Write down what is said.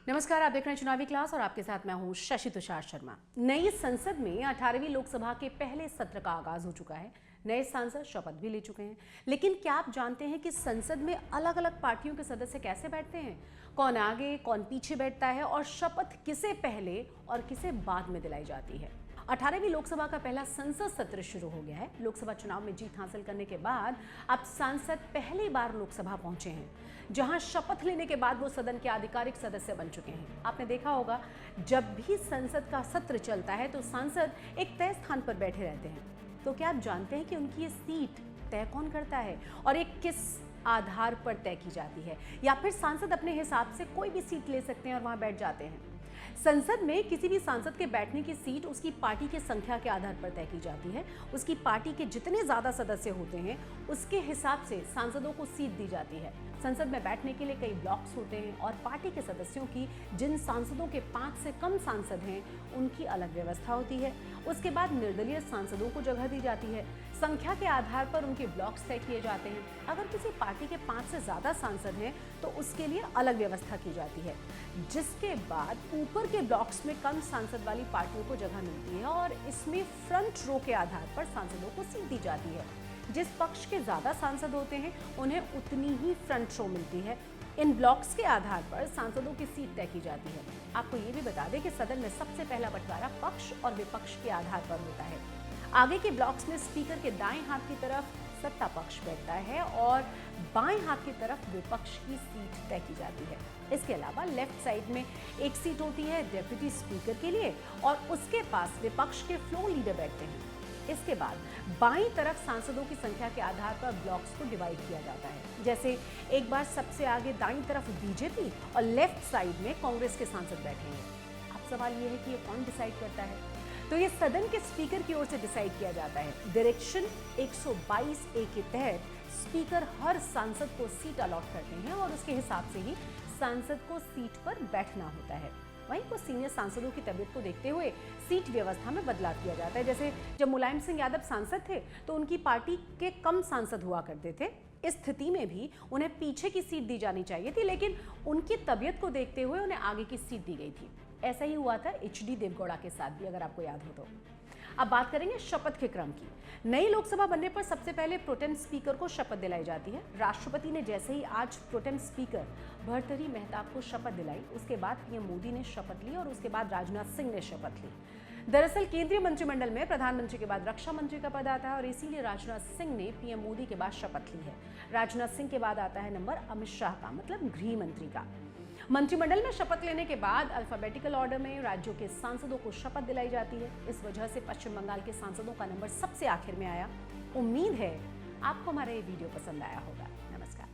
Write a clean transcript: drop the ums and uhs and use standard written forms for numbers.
नमस्कार, आप देख रहे हैं चुनावी क्लास और आपके साथ मैं हूं शशि तुषार शर्मा। नई संसद में 18वीं लोकसभा के पहले सत्र का आगाज हो चुका है। नए सांसद शपथ भी ले चुके हैं, लेकिन क्या आप जानते हैं कि संसद में अलग अलग पार्टियों के सदस्य कैसे बैठते हैं? कौन आगे कौन पीछे बैठता है और शपथ किसे पहले और किसे बाद में दिलाई जाती है? 18वीं लोकसभा का पहला संसद सत्र शुरू हो गया है। लोकसभा चुनाव में जीत हासिल करने के बाद अब सांसद पहली बार लोकसभा पहुंचे हैं, जहां शपथ लेने के बाद वो सदन के आधिकारिक सदस्य बन चुके हैं। आपने देखा होगा, जब भी संसद का सत्र चलता है तो सांसद एक तय स्थान पर बैठे रहते हैं। तो क्या आप जानते हैं कि उनकी ये सीट तय कौन करता है और ये किस आधार पर तय की जाती है? या फिर सांसद अपने हिसाब से कोई भी सीट ले सकते हैं और वहां बैठ जाते हैं? संसद में किसी भी सांसद के बैठने की सीट उसकी पार्टी की संख्या के आधार पर तय की जाती है। उसकी पार्टी के जितने ज्यादा सदस्य होते हैं उसके हिसाब से सांसदों को सीट दी जाती है। संसद में बैठने के लिए कई ब्लॉक्स होते हैं और पार्टी के सदस्यों की, जिन सांसदों के 5 से कम सांसद हैं, उनकी अलग व्यवस्था होती है। उसके बाद निर्दलीय सांसदों को जगह दी जाती है। संख्या के आधार पर उनके ब्लॉक्स तय किए जाते हैं। अगर किसी पार्टी के 5 से ज्यादा सांसद हैं तो उसके लिए अलग व्यवस्था की जाती है, जिसके बाद ऊपर के ब्लॉक्स में कम सांसद वाली पार्टियों को जगह मिलती है और इसमें फ्रंट रो के आधार पर सांसदों को सीट दी जाती है। जिस पक्ष के ज्यादा सांसद होते हैं उन्हें उतनी ही फ्रंट रो मिलती है। इन ब्लॉक्स के आधार पर सांसदों की सीट तय की जाती है। आपको ये भी बता दें कि सदन में सबसे पहला बंटवारा पक्ष और विपक्ष के आधार पर होता है। आगे के ब्लॉक्स में स्पीकर के दाएं हाथ की तरफ सत्ता पक्ष बैठता है और बाएं हाथ की तरफ विपक्ष की सीट तय की जाती है। इसके अलावा लेफ्ट साइड में एक सीट होती है डेप्यूटी स्पीकर के लिए और उसके पास विपक्ष के फ्लोर लीडर बैठते हैं। इसके बाद बाईं तरफ सांसदों की संख्या के आधार पर ब्लॉक्स को डिवाइड किया जाता है। जैसे एक बार सबसे आगे दाईं तरफ बीजेपी और लेफ्ट साइड में कांग्रेस के सांसद बैठेंगे। अब सवाल ये है कि ये कौन डिसाइड करता है? तो ये सदन के स्पीकर की ओर से डिसाइड किया जाता है। डायरेक्शन 122A के तहत स्पीकर हर सांसद को सीट अलॉट करते हैं और उसके हिसाब से ही सांसद को सीट पर बैठना होता है। वहीं कुछ सीनियर सांसदों की तबीयत को देखते हुए सीट व्यवस्था में बदलाव किया जाता है। जैसे जब मुलायम सिंह यादव सांसद थे तो उनकी पार्टी के कम सांसद हुआ करते थे। इस स्थिति में भी उन्हें पीछे की सीट दी जानी चाहिए थी, लेकिन उनकी तबीयत को देखते हुए उन्हें आगे की सीट दी गई थी। ऐसा ही हुआ था HD देवगौड़ा के साथ भी, अगर आपको याद हो तो। अब बात करेंगे शपथ के क्रम की। नई लोकसभा बनने पर सबसे पहले प्रोटेम स्पीकर को शपथ दिलाई जाती है। राष्ट्रपति ने जैसे ही आज प्रोटेम स्पीकर भर्तृहरि मेहताब को शपथ दिलाई, उसके बाद पीएम मोदी ने शपथ ली और उसके बाद राजनाथ सिंह ने शपथ ली। दरअसल केंद्रीय मंत्रिमंडल में प्रधानमंत्री के बाद रक्षा मंत्री का पद आता है और इसीलिए राजनाथ सिंह ने पीएम मोदी के बाद शपथ ली है। राजनाथ सिंह के बाद आता है नंबर अमित शाह का, मतलब गृह मंत्री का। मंत्रिमंडल में शपथ लेने के बाद अल्फाबेटिकल ऑर्डर में राज्यों के सांसदों को शपथ दिलाई जाती है। इस वजह से पश्चिम बंगाल के सांसदों का नंबर सबसे आखिर में आया। उम्मीद है आपको हमारा ये वीडियो पसंद आया होगा। नमस्कार।